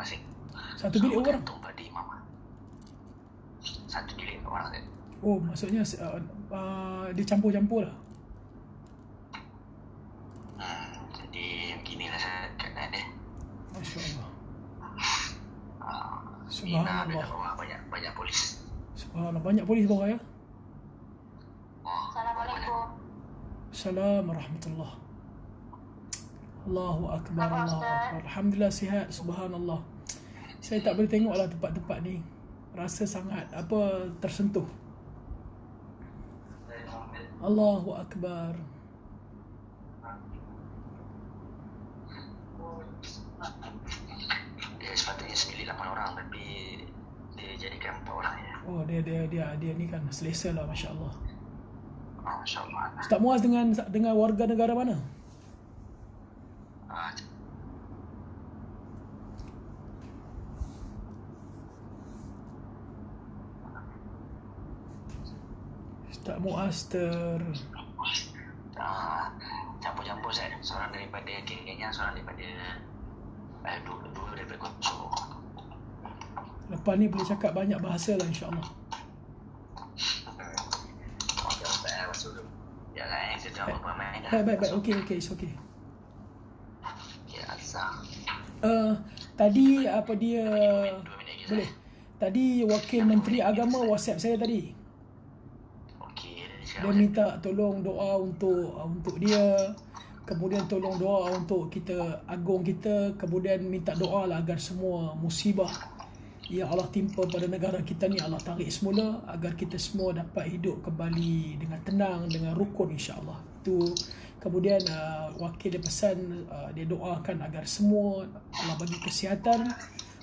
masing-masing. Satu bilik orang? Gantung pada imam. Satu bilik orang kan. Oh, maksudnya dia campur-campur lah. Jadi beginilah keadaan dia. Masya Allah. Subhanallah. Ada Subhanallah. bawah banyak polis. Subhanallah. Banyak polis bawah ya. Assalamualaikum. Assalamualaikum warahmatullahi. Allahu Akbar, Allahu Akbar. Alhamdulillah sihat, subhanallah. Saya tak boleh tengok lah tempat-tempat ni. Rasa sangat tersentuh. Allahu Akbar. Dia sepatutnya 98 orang tapi dia jadikan 4 orang ya. Oh, dia ni kan selesa lah, Masya Allah. Masya Allah. Ustaz Muaz dengan warga negara mana? Ustaz Muaz campur-campur saya. Seorang daripada Kenya, seorang daripada dua daripada Kuala. Lepas ni boleh cakap banyak bahasa lah, insyaAllah. Ya kan, saya jawab apa main dah. Baik. Okay, it's okay. Ya, Azhar. Tadi dia 2 minit lagi. boleh. Tadi Wakil Menteri Agama WhatsApp saya tadi. Okey, Dia minta tolong doa untuk dia. Kemudian tolong doa untuk kita agung kita. Kemudian minta doa lah agar semua musibah yang Allah timpa pada negara kita ni Allah tarik semula, agar kita semua dapat hidup kembali dengan tenang, dengan rukun, insya-Allah. Itu kemudian wakil dia pesan, dia doakan agar semua Allah bagi kesihatan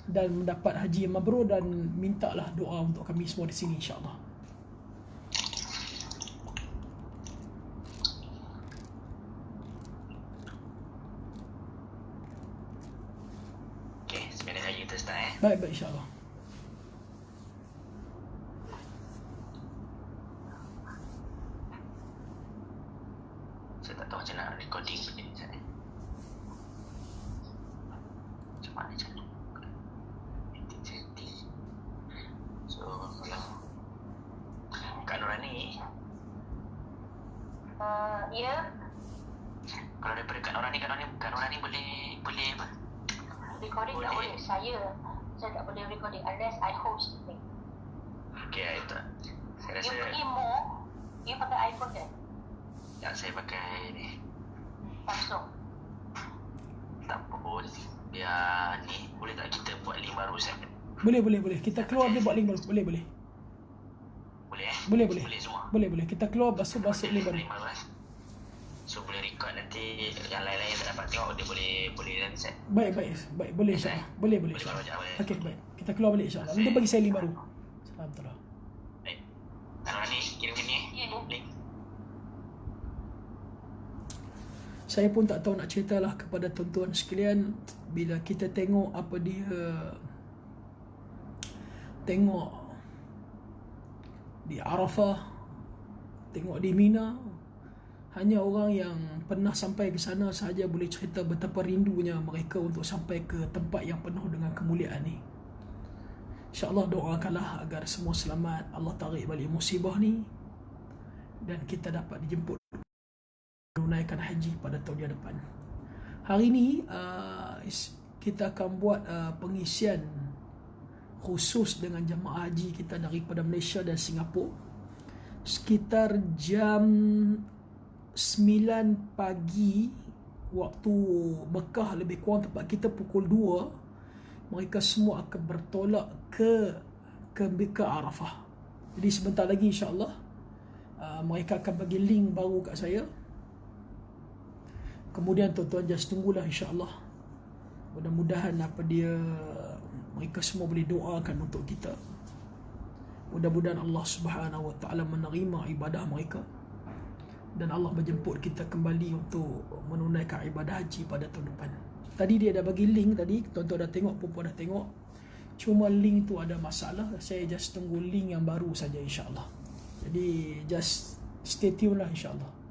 dan mendapat haji yang mabrur, dan mintalah doa untuk kami semua di sini, insya-Allah. Okey, sebenarnya lagi kita start Baik, insya-Allah. Saya tak tahu macam nak recording benda ni saya. Macam mana cara? So, kalau Kak Nurani, Ya, kalau daripada Kak Nurani boleh apa? recording tak boleh. Saya tak boleh recording unless I host ni. Okey, itu. Saya rasa You pergi more, you pakai iPhone kan? yang saya pakai ni Samsung. tak apa. Biar ni boleh tak kita buat link baru set? Boleh. Kita keluar dia buat link baru. Boleh. Boleh Boleh. Boleh semua. Boleh. Kita keluar masuk link baru. So boleh record nanti yang lain-lain tak dapat tengok dia boleh dan set. Baik. Boleh, insya-Allah. Boleh. Baru jawab. Okey, baik. Kita keluar balik, insya-Allah. Nanti bagi saya link baru. Alhamdulillah. Baik. Kalau ni kirim ni link. Saya pun tak tahu nak ceritalah kepada tuan-tuan sekalian, bila kita tengok tengok di Arafah, tengok di Mina, hanya orang yang pernah sampai ke sana sahaja boleh cerita betapa rindunya mereka untuk sampai ke tempat yang penuh dengan kemuliaan ni. InsyaAllah doakanlah agar semua selamat, Allah tarik balik musibah ni, dan kita dapat dijemput menunaikan haji pada tahun yang depan. Hari ni kita akan buat pengisian khusus dengan jemaah haji kita daripada Malaysia dan Singapura. Sekitar jam 9 pagi waktu Mekah, lebih kurang tempat kita pukul 2, mereka semua akan bertolak ke Arafah. Jadi sebentar lagi, insya-Allah mereka akan bagi link baru kat saya. Kemudian tuan-tuan just tunggulah, insya-Allah. Mudah-mudahan mereka semua boleh doakan untuk kita. Mudah-mudahan Allah Subhanahu Wa Taala menerima ibadah mereka dan Allah menjemput kita kembali untuk menunaikan ibadah haji pada tahun depan. Tadi dia dah bagi link tadi, tuan-tuan dah tengok, perempuan dah tengok. Cuma link tu ada masalah. Saya just tunggu link yang baru saja, insya-Allah. Jadi just stay tune lah, insya-Allah.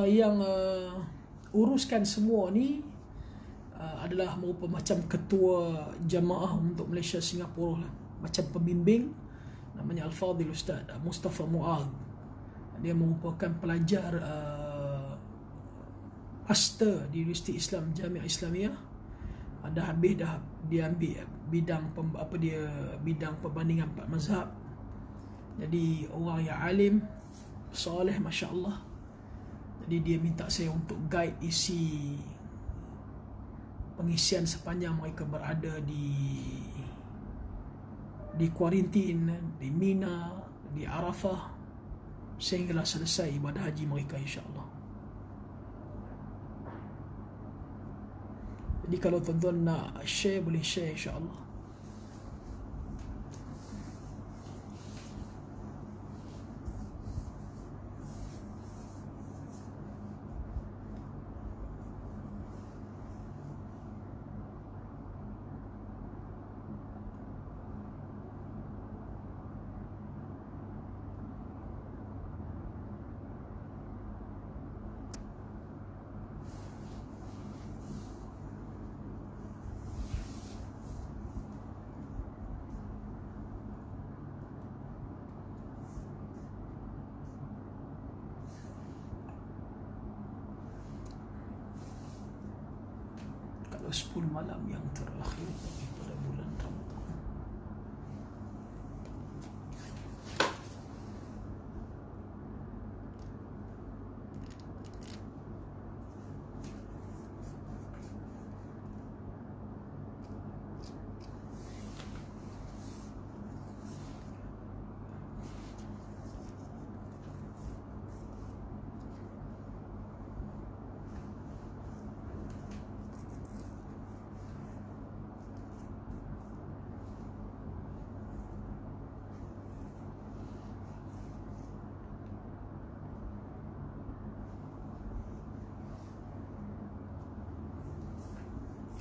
Yang uruskan semua ni adalah merupakan macam ketua jamaah untuk Malaysia Singapura lah. Macam pembimbing, namanya Al-Fadhil Ustaz Mustafa Muad. Dia merupakan pelajar Asta di Universiti Islam Jamiah Islamiyah. Dah habis dah, dia ambil bidang bidang perbandingan empat mazhab. Jadi orang yang alim, soleh, masya-Allah. Jadi dia minta saya untuk guide isi pengisian sepanjang mereka berada di kuarantin di Mina, di Arafah, sehinggalah selesai ibadah haji mereka, insya-Allah. Jadi kalau tuan-tuan nak share, boleh share, insya-Allah. Kalau 10 malam yang terakhir daripada bulan Ramadan.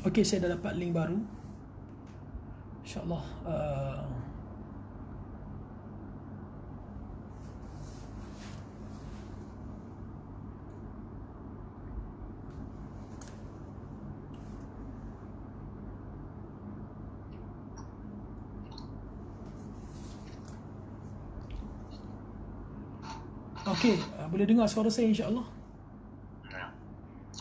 Okey, saya dah dapat link baru. InsyaAllah okey, boleh dengar suara saya, insya-Allah.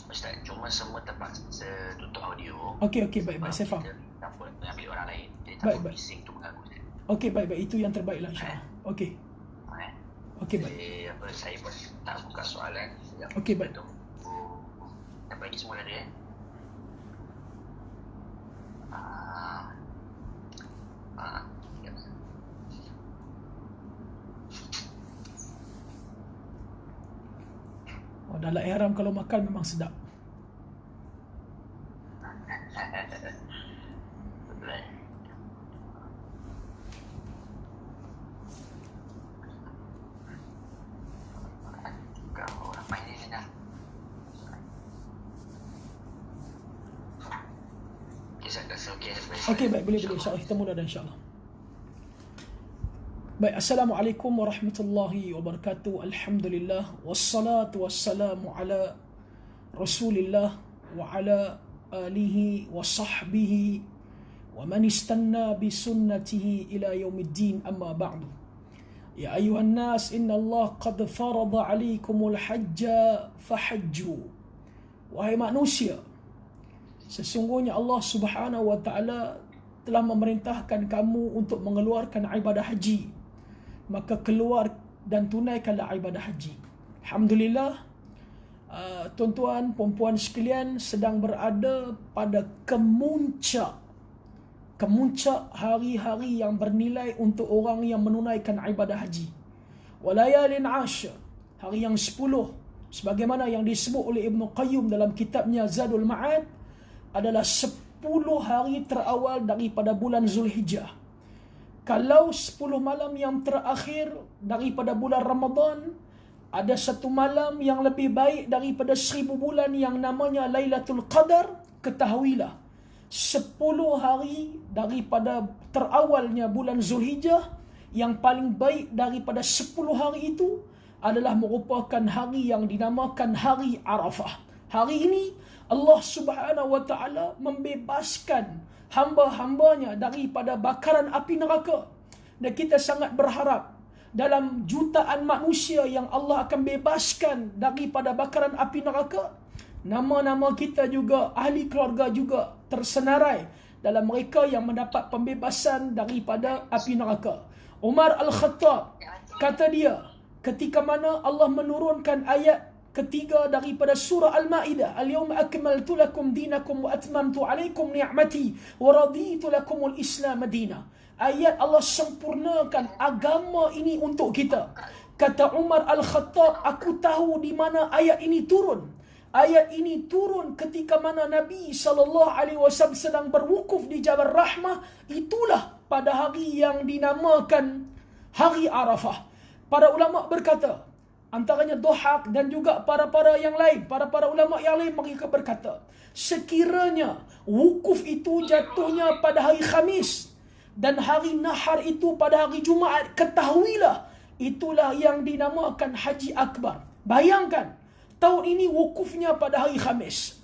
Ustaz, cuma semua terpaksa tutup audio. Okey, baik, saya faham. Tak boleh ambil orang lain. Jadi Baik. takut bising tu mengganggu saya. Okey, baik, itu yang terbaiklah, insya-Allah. Okey. Okey, baik. Jadi saya pun tak buka soalan. Okey, baik. Dan bagi semua ada Dalam ihram kalau makan memang sedap. Okey, baik, boleh, insya-Allah kita mula dah, insya-Allah. Baik, Assalamualaikum warahmatullahi wabarakatuh. Alhamdulillah wassalatu wassalamu ala Rasulillah wa ala alihi wa sahbihi wa man istanna bi sunnatihi ila yaumiddin, amma ba'du. Ya ayuhan nas, inna Allah qad farada alaikumul hajja fahajju. Wahai manusia, sesungguhnya Allah Subhanahu wa taala telah memerintahkan kamu untuk mengeluarkan ibadah haji, maka keluar dan tunaikanlah ibadah haji. Alhamdulillah, tuan-tuan, puan-puan sekalian sedang berada pada kemuncak hari-hari yang bernilai untuk orang yang menunaikan ibadah haji. Walayalin ashar, hari yang 10, sebagaimana yang disebut oleh Ibn Qayyim dalam kitabnya Zadul Ma'ad, adalah 10 hari terawal daripada bulan Zulhijjah. Kalau 10 malam yang terakhir daripada bulan Ramadan, ada satu malam yang lebih baik daripada 1000 bulan yang namanya Lailatul Qadar, ketahuilah 10 hari daripada terawalnya bulan Zulhijjah yang paling baik daripada 10 hari itu adalah merupakan hari yang dinamakan hari Arafah. Hari ini Allah Subhanahu wa taala membebaskan hamba-hambanya daripada bakaran api neraka. Dan kita sangat berharap dalam jutaan manusia yang Allah akan bebaskan daripada bakaran api neraka, nama-nama kita juga, ahli keluarga juga tersenarai dalam mereka yang mendapat pembebasan daripada api neraka. Umar Al-Khattab kata dia, ketika mana Allah menurunkan ayat ketiga daripada surah Al-Ma'idah, Al-yawma akmaltu lakum dinakum wa atmamtu alaikum ni'mati wa raditu lakumul Islam madina. Ayat Allah sempurnakan agama ini untuk kita. Kata Umar Al-Khattab, aku tahu di mana ayat ini turun. Ayat ini turun ketika mana Nabi SAW sedang berwukuf di Jabal Rahmah. Itulah pada hari yang dinamakan Hari Arafah. Para ulama berkata, antaranya Dhahak dan juga para-para yang lain, para ulama yang lain, mereka berkata, sekiranya wukuf itu jatuhnya pada hari Khamis dan hari Nahar itu pada hari Jumaat, ketahuilah itulah yang dinamakan Haji Akbar. Bayangkan, tahun ini wukufnya pada hari Khamis.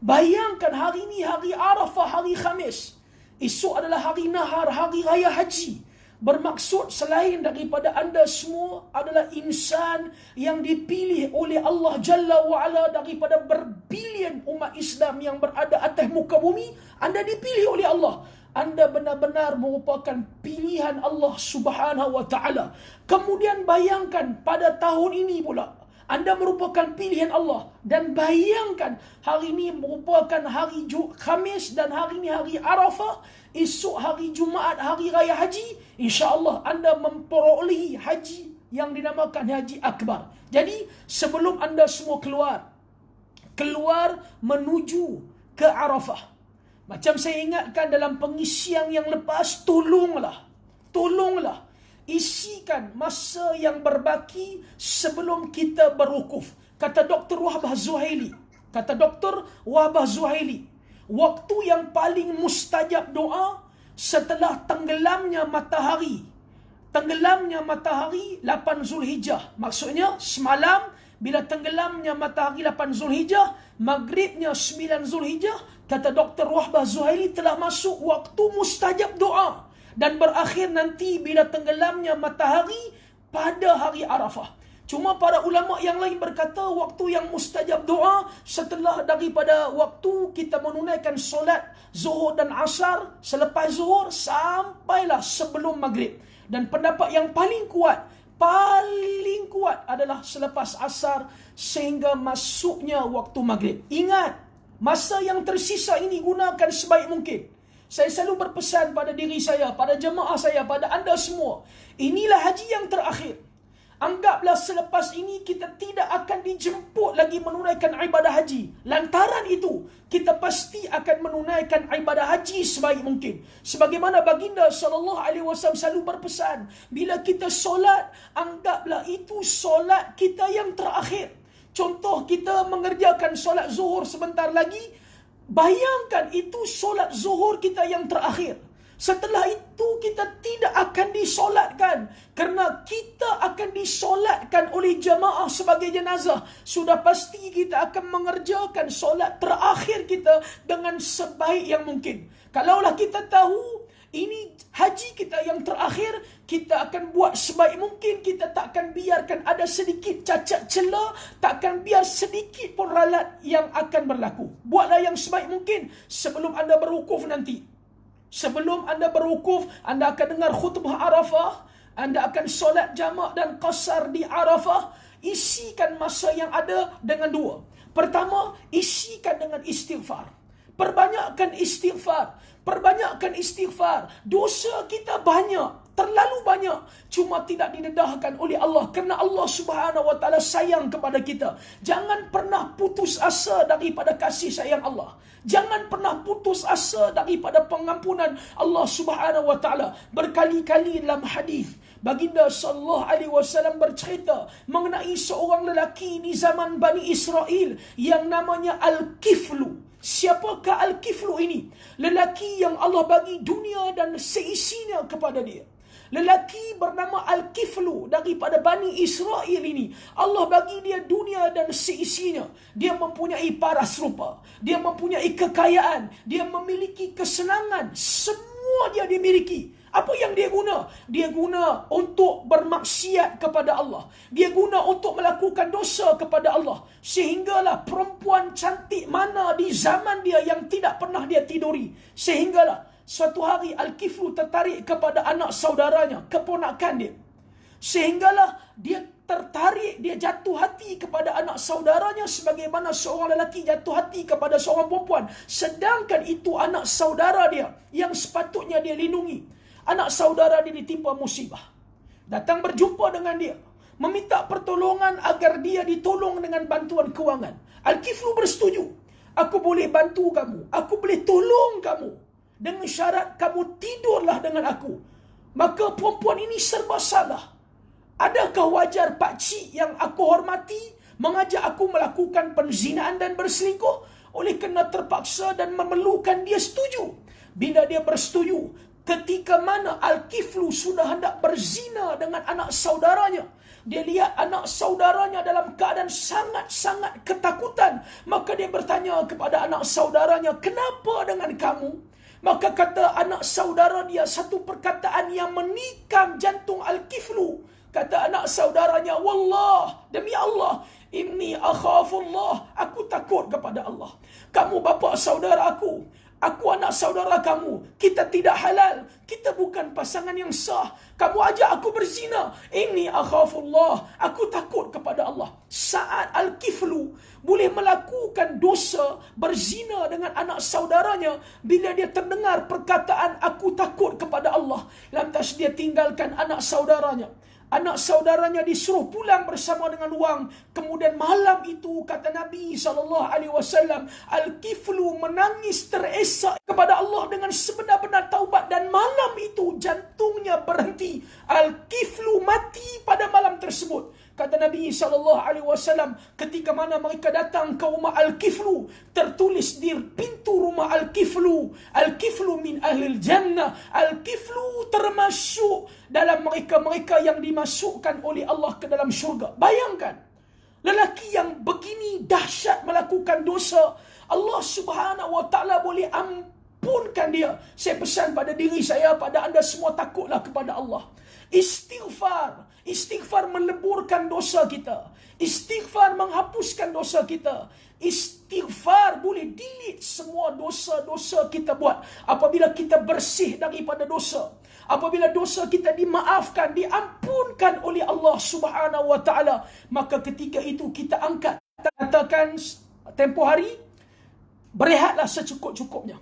Bayangkan hari ini hari Arafah, hari Khamis. Esok adalah hari Nahar, hari Raya Haji. Bermaksud selain daripada anda semua adalah insan yang dipilih oleh Allah Jalla wa'ala daripada berbilion umat Islam yang berada atas muka bumi. Anda dipilih oleh Allah. Anda benar-benar merupakan pilihan Allah Subhanahu wa ta'ala. Kemudian bayangkan pada tahun ini pula anda merupakan pilihan Allah. Dan bayangkan hari ini merupakan hari Khamis dan hari ini hari Arafah. Esok hari Jumaat, hari Raya Haji. InsyaAllah anda memperolehi haji yang dinamakan Haji Akbar. Jadi sebelum anda semua keluar menuju ke Arafah, macam saya ingatkan dalam pengisian yang lepas, tolonglah isikan masa yang berbaki sebelum kita berwukuf. Kata Dr. Wahbah Zuhaili, waktu yang paling mustajab doa setelah tenggelamnya matahari 8 Zulhijjah. Maksudnya semalam bila tenggelamnya matahari 8 Zulhijjah, maghribnya 9 Zulhijjah, kata Dr. Wahbah Zuhaili telah masuk waktu mustajab doa. Dan berakhir nanti bila tenggelamnya matahari pada hari Arafah. Cuma para ulama yang lain berkata waktu yang mustajab doa setelah daripada waktu kita menunaikan solat Zuhur dan Asar, selepas Zuhur sampailah sebelum Maghrib. Dan pendapat yang paling kuat adalah selepas Asar sehingga masuknya waktu Maghrib. Ingat, masa yang tersisa ini gunakan sebaik mungkin. Saya selalu berpesan pada diri saya, pada jemaah saya, pada anda semua. Inilah haji yang terakhir. Anggaplah selepas ini kita tidak akan dijemput lagi menunaikan ibadah haji. Lantaran itu, kita pasti akan menunaikan ibadah haji sebaik mungkin. Sebagaimana baginda SAW selalu berpesan, bila kita solat, anggaplah itu solat kita yang terakhir. Contoh, kita mengerjakan solat zuhur sebentar lagi, bayangkan itu solat zuhur kita yang terakhir. Setelah itu kita tidak akan disolatkan. Kerana kita akan disolatkan oleh jamaah sebagai jenazah. Sudah pasti kita akan mengerjakan solat terakhir kita dengan sebaik yang mungkin. Kalaulah kita tahu ini haji kita yang terakhir, kita akan buat sebaik mungkin. Kita tak akan biarkan ada sedikit cacat celah, tak akan biar sedikit pun ralat yang akan berlaku. Buatlah yang sebaik mungkin sebelum anda berwukuf nanti. Sebelum anda berwukuf, anda akan dengar khutbah Arafah, anda akan solat jamak dan qasar di Arafah. Isikan masa yang ada dengan dua. Pertama, isikan dengan istighfar. Perbanyakkan istighfar. Dosa kita banyak, terlalu banyak, cuma tidak didedahkan oleh Allah kerana Allah Subhanahu wa taala sayang kepada kita. Jangan pernah putus asa daripada kasih sayang Allah. Jangan pernah putus asa daripada pengampunan Allah Subhanahu wa taala. Berkali-kali dalam hadis baginda sallallahu alaihi wasallam bercerita mengenai seorang lelaki di zaman Bani Israel yang namanya Al-Kiflu. Siapakah Al-Kiflu ini? Lelaki yang Allah bagi dunia dan seisinya kepada dia. Lelaki bernama Al-Kiflu daripada Bani Israel ini, Allah bagi dia dunia dan seisinya. Dia mempunyai paras rupa, dia mempunyai kekayaan, dia memiliki kesenangan, semua dia dimiliki. Apa yang dia guna? Dia guna untuk bermaksiat kepada Allah. Dia guna untuk melakukan dosa kepada Allah. Sehinggalah perempuan cantik mana di zaman dia yang tidak pernah dia tiduri. Sehinggalah suatu hari Al-Kiflu tertarik kepada anak saudaranya, keponakan dia. Sehinggalah dia tertarik, dia jatuh hati kepada anak saudaranya sebagaimana seorang lelaki jatuh hati kepada seorang perempuan. Sedangkan itu anak saudara dia yang sepatutnya dia lindungi. Anak saudara dia ditimpa musibah. Datang berjumpa dengan dia, meminta pertolongan agar dia ditolong dengan bantuan kewangan. Al-Kiflu bersetuju. Aku boleh bantu kamu, aku boleh tolong kamu, dengan syarat kamu tidurlah dengan aku. Maka perempuan ini serba salah. Adakah wajar pakcik yang aku hormati mengajak aku melakukan penzinaan dan berselingkuh? Oleh kerana terpaksa dan memerlukan, dia setuju. Bila dia bersetuju, ketika mana Al-Kiflu sudah hendak berzina dengan anak saudaranya, dia lihat anak saudaranya dalam keadaan sangat-sangat ketakutan. Maka dia bertanya kepada anak saudaranya, kenapa dengan kamu? Maka kata anak saudara dia satu perkataan yang menikam jantung Al-Kiflu. Kata anak saudaranya, wallah, demi Allah, inni akhafullah, aku takut kepada Allah. Kamu bapa saudara aku anak saudara kamu, kita tidak halal, kita bukan pasangan yang sah. Kamu ajak aku berzina, inni akhafullah, aku takut kepada Allah. Saat Al-Kiflu boleh melakukan dosa berzina dengan anak saudaranya, bila dia terdengar perkataan aku takut kepada Allah, lantas dia tinggalkan anak saudaranya. Anak saudaranya disuruh pulang bersama dengan wang. Kemudian malam itu, kata Nabi SAW, Al-Kiflu menangis teresak kepada Allah dengan sebenar-benar taubat. Dan malam itu jantungnya berhenti. Al-Kiflu mati pada malam tersebut. Kata Nabi SAW, ketika mana mereka datang ke rumah Al-Kiflu, tertulis di pintu rumah Al-Kiflu, Al-Kiflu min ahlil jannah, Al-Kiflu termasuk dalam mereka-mereka yang dimasukkan oleh Allah ke dalam syurga. Bayangkan, lelaki yang begini dahsyat melakukan dosa, Allah Subhanahu Wa Taala boleh ampunkan dia. Saya pesan pada diri saya, pada anda semua, takutlah kepada Allah. Istighfar meleburkan dosa kita. Istighfar menghapuskan dosa kita. Istighfar boleh delete semua dosa-dosa kita buat. Apabila kita bersih daripada dosa, apabila dosa kita dimaafkan, diampunkan oleh Allah Subhanahu Wa Taala, maka ketika itu kita angkat, katakan tempoh hari, berehatlah secukup-cukupnya.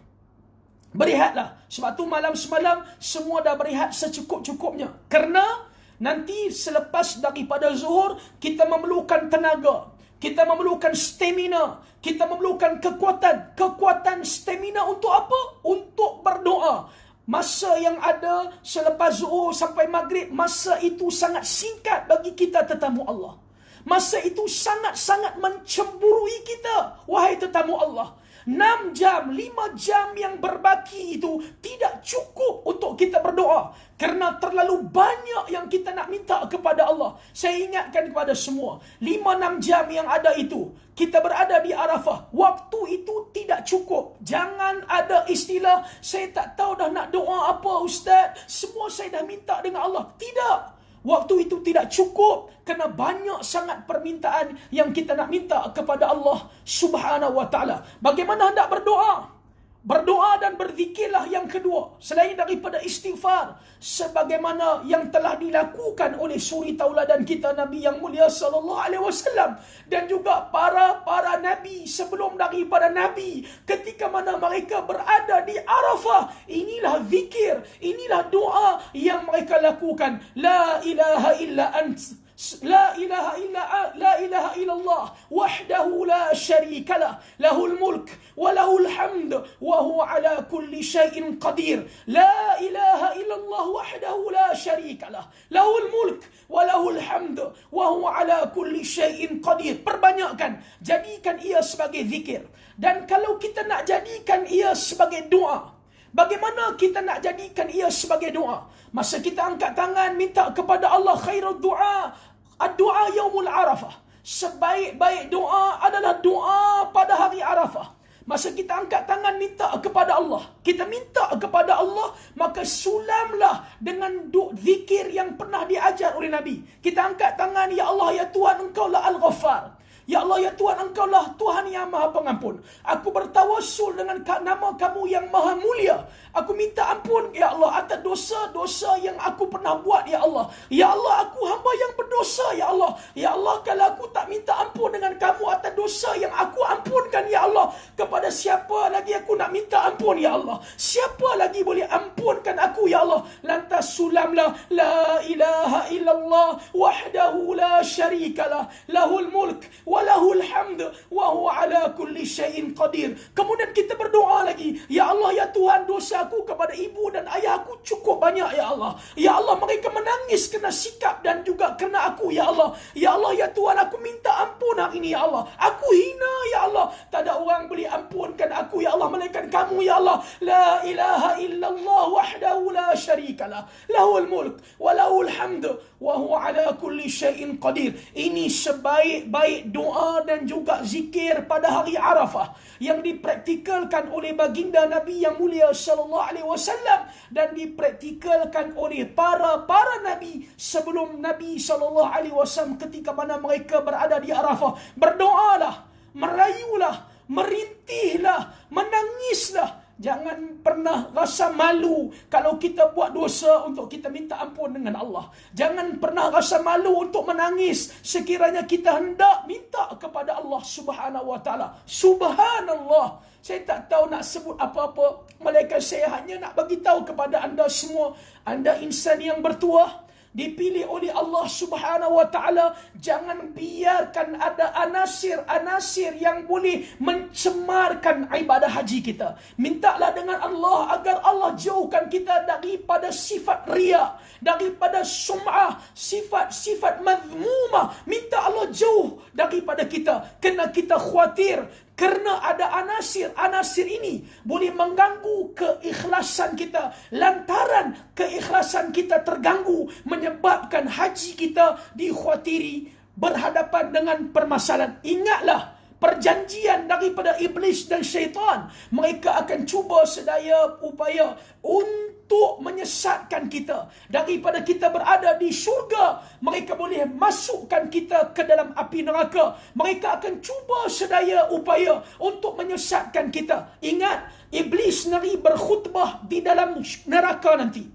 Berehatlah. Sebab tu malam semalam semua dah berehat secukup-cukupnya. Kerana nanti selepas daripada zuhur, kita memerlukan tenaga, kita memerlukan stamina, kita memerlukan kekuatan. Kekuatan stamina untuk apa? Untuk berdoa. Masa yang ada selepas zuhur sampai maghrib, masa itu sangat singkat bagi kita tetamu Allah. Masa itu sangat-sangat mencemburui kita, wahai tetamu Allah. 6 jam, 5 jam yang berbaki itu tidak cukup untuk kita berdoa. Kerana terlalu banyak yang kita nak minta kepada Allah. Saya ingatkan kepada semua, 5-6 jam yang ada itu, kita berada di Arafah. Waktu itu tidak cukup. Jangan ada istilah, saya tak tahu dah nak doa apa Ustaz, semua saya dah minta dengan Allah. Tidak. Waktu itu tidak cukup kerana banyak sangat permintaan yang kita nak minta kepada Allah Subhanahu Wa Taala. Bagaimana hendak berdoa? Berdoa dan berzikirlah yang kedua, selain daripada istighfar, sebagaimana yang telah dilakukan oleh suri tauladan kita Nabi yang mulia sallallahu alaihi wasallam dan juga para nabi sebelum daripada nabi. Ketika mana mereka berada di Arafah, inilah zikir, inilah doa yang mereka lakukan. La ilaha illa ant, لا إله إلا الله وحده لا شريك له له الملك وله الحمد وهو على كل شيء قدير. لا إله إلا الله وحده لا شريك له له الملك وله الحمد وهو على كل شيء قدير. Perbanyakkan, jadikan ia sebagai zikir. Dan kalau kita nak jadikan ia sebagai doa, Bagaimana kita nak jadikan ia sebagai doa? Masa kita angkat tangan minta kepada Allah, khairul doa ad-doa yaumul Arafah. Sebaik-baik doa adalah doa pada hari Arafah. Masa kita angkat tangan minta kepada Allah, kita minta kepada Allah, maka sulamlah dengan zikir yang pernah diajar oleh Nabi. Kita angkat tangan, ya Allah, ya Tuhan, Engkau lah Al-Ghaffar. Ya Allah, ya Tuhan, Engkau lah Tuhan yang Maha Pengampun. Aku bertawassul dengan nama Kamu yang Maha Mulia. Aku minta ampun, ya Allah, atas dosa-dosa yang aku pernah buat, ya Allah. Ya Allah, aku hamba yang berdosa, ya Allah. Ya Allah, kalau aku tak minta ampun dengan Kamu atas dosa yang aku ampunkan, ya Allah, kepada siapa lagi aku nak minta ampun, ya Allah? Siapa lagi boleh ampunkan aku, ya Allah? Lantas sulamlah, la ilaha illallah wahdahu la syarikalah, lahul mulk walahul hamd wa huwa ala kulli syai'in qadir. Kemudian kita berdoa lagi, ya Allah, ya Tuhan, dosaku kepada ibu dan ayah aku cukup banyak, ya Allah. Ya Allah, mereka menangis kerana sikap dan juga kerana aku, ya Allah. Ya Allah, ya Tuhan, aku minta ampun hari ini, ya Allah. Aku hina, ya Allah. Tak ada orang boleh ampunkan aku, ya Allah, melainkan Kamu, ya Allah. La ilaha illallah wahdahu la syarikalah, lahul mulk walahul hamd wa huwa ala kulli syai'in qadir. Ini sebaik-baik doa dan juga zikir pada hari Arafah yang dipraktikalkan oleh baginda Nabi yang mulia sallallahu alaihi wasallam dan dipraktikalkan oleh para nabi sebelum Nabi sallallahu alaihi wasallam ketika mana mereka berada di Arafah. Berdoalah, merayulah, merintihlah, menangislah. Jangan pernah rasa malu kalau kita buat dosa untuk kita minta ampun dengan Allah. Jangan pernah rasa malu untuk menangis sekiranya kita hendak minta kepada Allah Subhanahu wa taala. Subhanallah. Saya tak tahu nak sebut apa-apa, melainkan saya hanya nak bagi tahu kepada anda semua, anda insan yang bertuah, dipilih oleh Allah Subhanahu wa taala, jangan biarkan ada anasir-anasir yang boleh mencemarkan ibadah haji kita. Mintalah dengan Allah agar Allah jauhkan kita daripada sifat riya, daripada sum'ah, sifat-sifat mazmumah. Minta Allah jauh daripada kita, kerana kita khawatir kerana ada anasir ini boleh mengganggu keikhlasan kita. Lantaran keikhlasan kita terganggu, menyebabkan haji kita dikhawatiri berhadapan dengan permasalahan. Ingatlah perjanjian daripada iblis dan syaitan. Mereka akan cuba sedaya upaya untuk menyesatkan kita daripada kita berada di syurga. Mereka boleh masukkan kita ke dalam api neraka. Mereka akan cuba sedaya upaya untuk menyesatkan kita. Ingat, iblis sendiri berkhutbah di dalam neraka nanti.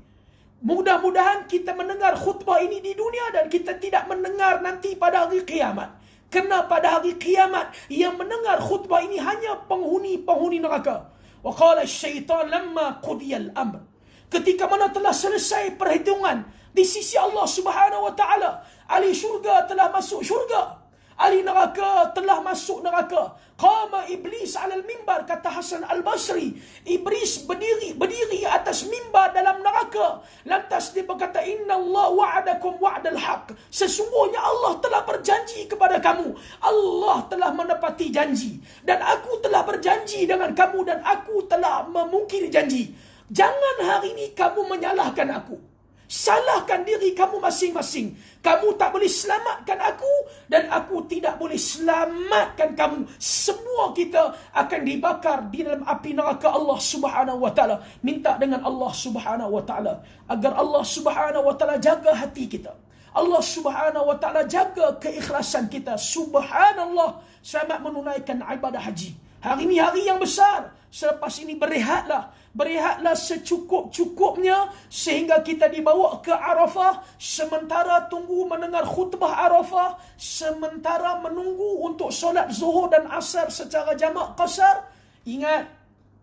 Mudah-mudahan kita mendengar khutbah ini di dunia dan kita tidak mendengar nanti pada hari kiamat. Kerana pada hari kiamat yang mendengar khutbah ini hanya penghuni-penghuni neraka. Wa qala syaitan lamma qudiyal amr. Ketika mana telah selesai perhitungan di sisi Allah Subhanahu wa taala, ahli syurga telah masuk syurga, ahli neraka telah masuk neraka. Qama iblis 'alal mimbar, kata Hasan Al-Basri. Iblis berdiri atas mimbar dalam neraka. Lantas dia berkata, "Inna Allah wa'adakum wa'dal haq." Sesungguhnya Allah telah berjanji kepada kamu. Allah telah menepati janji. Dan aku telah berjanji dengan kamu dan aku telah memungkiri janji. Jangan hari ini kamu menyalahkan aku. Salahkan diri kamu masing-masing. Kamu tak boleh selamatkan aku dan aku tidak boleh selamatkan kamu. Semua kita akan dibakar di dalam api neraka Allah Subhanahu wa taala. Minta dengan Allah Subhanahu wa taala agar Allah Subhanahu wa taala jaga hati kita. Allah Subhanahu wa taala jaga keikhlasan kita. Subhanallah, selamat menunaikan ibadah haji. Hari ini hari yang besar. Selepas ini berehatlah secukup-cukupnya sehingga kita dibawa ke Arafah, sementara tunggu mendengar khutbah Arafah, sementara menunggu untuk solat zuhur dan asar secara jamak qasar. Ingat,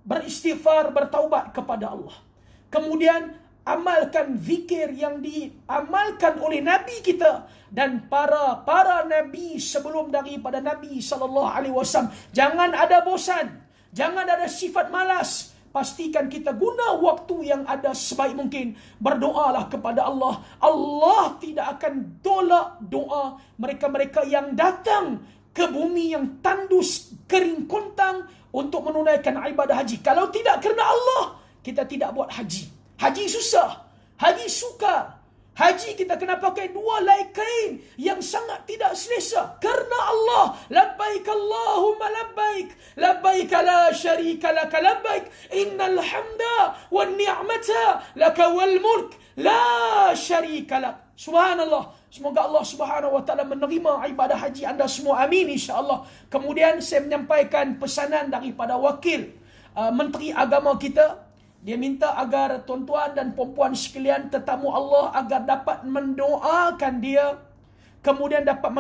beristighfar, bertaubat kepada Allah. Kemudian amalkan zikir yang diamalkan oleh Nabi kita dan para nabi sebelum daripada Nabi sallallahu alaihi wasallam. Jangan ada bosan, jangan ada sifat malas. Pastikan kita guna waktu yang ada sebaik mungkin. Berdoalah kepada Allah. Allah tidak akan tolak doa mereka-mereka yang datang ke bumi yang tandus, kering kontang untuk menunaikan ibadah haji. Kalau tidak kerana Allah, kita tidak buat haji. Haji susah, haji sukar. Haji kita kena pakai 2 helai kain yang sangat tidak selesa. Kerana Allah, labbaik Allahumma labbaik, labbaik la syarika laka labbaik, innal hamda wan ni'mata laka wal mulk la syarika lak. Subhanallah. Semoga Allah Subhanahu wa taala menerima ibadah haji anda semua. Amin insya-Allah. Kemudian saya menyampaikan pesanan daripada wakil Menteri Agama kita. Dia minta agar tuan-tuan dan puan-puan sekalian tetamu Allah agar dapat mendoakan dia, kemudian dapat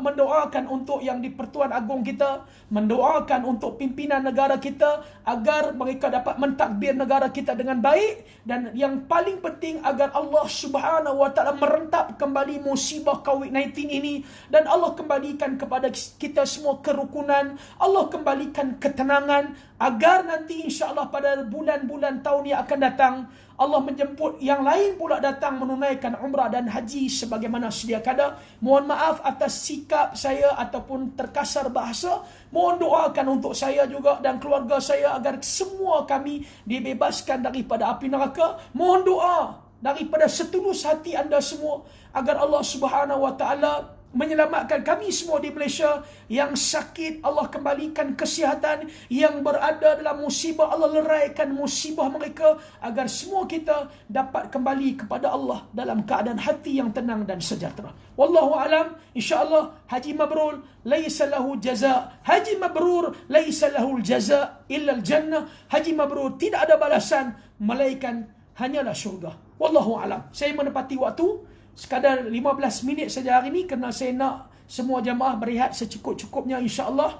mendoakan untuk yang di-Pertuan Agong kita, mendoakan untuk pimpinan negara kita agar mereka dapat mentadbir negara kita dengan baik, dan yang paling penting agar Allah Subhanahu wa taala merentap kembali musibah COVID-19 ini, dan Allah kembalikan kepada kita semua kerukunan, Allah kembalikan ketenangan, agar nanti insya-Allah pada bulan-bulan tahun yang akan datang Allah menjemput yang lain pula datang menunaikan umrah dan haji sebagaimana sedia kada. Mohon maaf atas sikap saya ataupun terkasar bahasa. Mohon doakan untuk saya juga dan keluarga saya agar semua kami dibebaskan daripada api neraka. Mohon doa daripada setulus hati anda semua agar Allah Subhanahu wa taala menyelamatkan kami semua di Malaysia yang sakit, Allah kembalikan kesihatan, yang berada dalam musibah, Allah leraikan musibah mereka agar semua kita dapat kembali kepada Allah dalam keadaan hati yang tenang dan sejahtera. Wallahu alam. Insya-Allah haji mabrur laisa lahu jaza. Haji mabrur laisa lahu jaza illa al-jannah. Haji mabrur tidak ada balasan melainkan hanyalah syurga. Wallahu alam. Saya menepati waktu sekadar 15 minit saja hari ini kerana saya nak semua jamaah berehat secukup-cukupnya insya-Allah.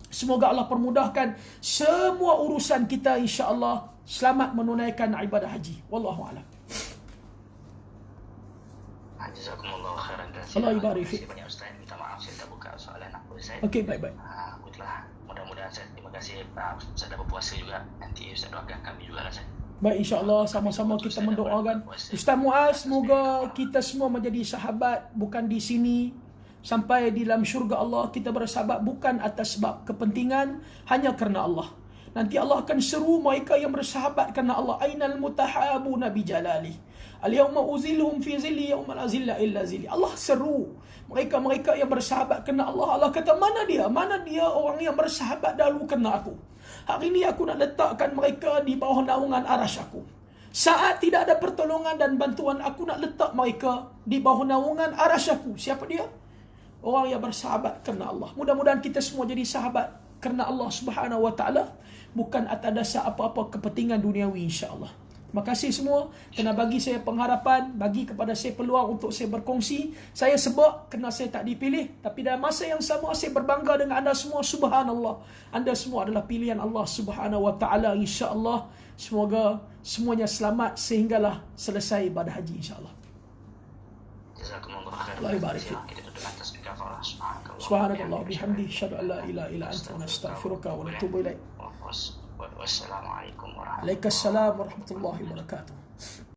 Semoga Allah permudahkan semua urusan kita insya-Allah, selamat menunaikan ibadah haji. Wallahu a'lam. Jazakumullah khairan. Allah ibarik fik. Banyak ustaz, minta maaf saya tak buka soalan aku Ustaz. Okey, baik-baik. Baiklah, mudah-mudahan Ustaz, terima kasih Ustaz dah berpuasa juga. Nanti Ustaz doakan kami jugalah Ustaz. Baik, insya-Allah sama-sama kita mendoakan. Ustaz Muaz, semoga kita semua menjadi sahabat bukan di sini sampai di dalam syurga Allah. Kita bersahabat bukan atas sebab kepentingan, hanya kerana Allah. Nanti Allah akan seru mereka yang bersahabat kerana Allah. Ainal mutahabuna bi jalali. Al-yawma uzilhum fi zilli yawma la zilla illa zilli. Allah seru mereka-mereka yang bersahabat kerana Allah. Allah kata, mana dia? Mana dia orang yang bersahabat dahulu kerana aku? Hari ini aku nak letakkan mereka di bawah naungan arasy aku. Saat tidak ada pertolongan dan bantuan, aku nak letak mereka di bawah naungan arasy aku. Siapa dia? Orang yang bersahabat kerana Allah. Mudah-mudahan kita semua jadi sahabat kerana Allah Subhanahu wa taala, bukan atas dasar apa-apa kepentingan duniawi insya-Allah. Terima kasih semua kerana bagi saya pengharapan, bagi kepada saya peluang untuk saya berkongsi. Saya sebab kerana saya tak dipilih, tapi dalam masa yang sama saya berbangga dengan anda semua. Subhanallah, anda semua adalah pilihan Allah Subhanahu wa taala insya-Allah. Semoga semuanya selamat sehinggalah selesai ibadah haji insya-Allah. Jazakumullah khairan. Allah ibarik fik. Kita tutup atas kafarah. Subhanallah bihamdi syadu an la ilaha illa anta nastaghfiruka wa natubu ilaik. Wassalamualaikum warahmatullahi wabarakatuh. Waalaikumsalam warahmatullahi wabarakatuh.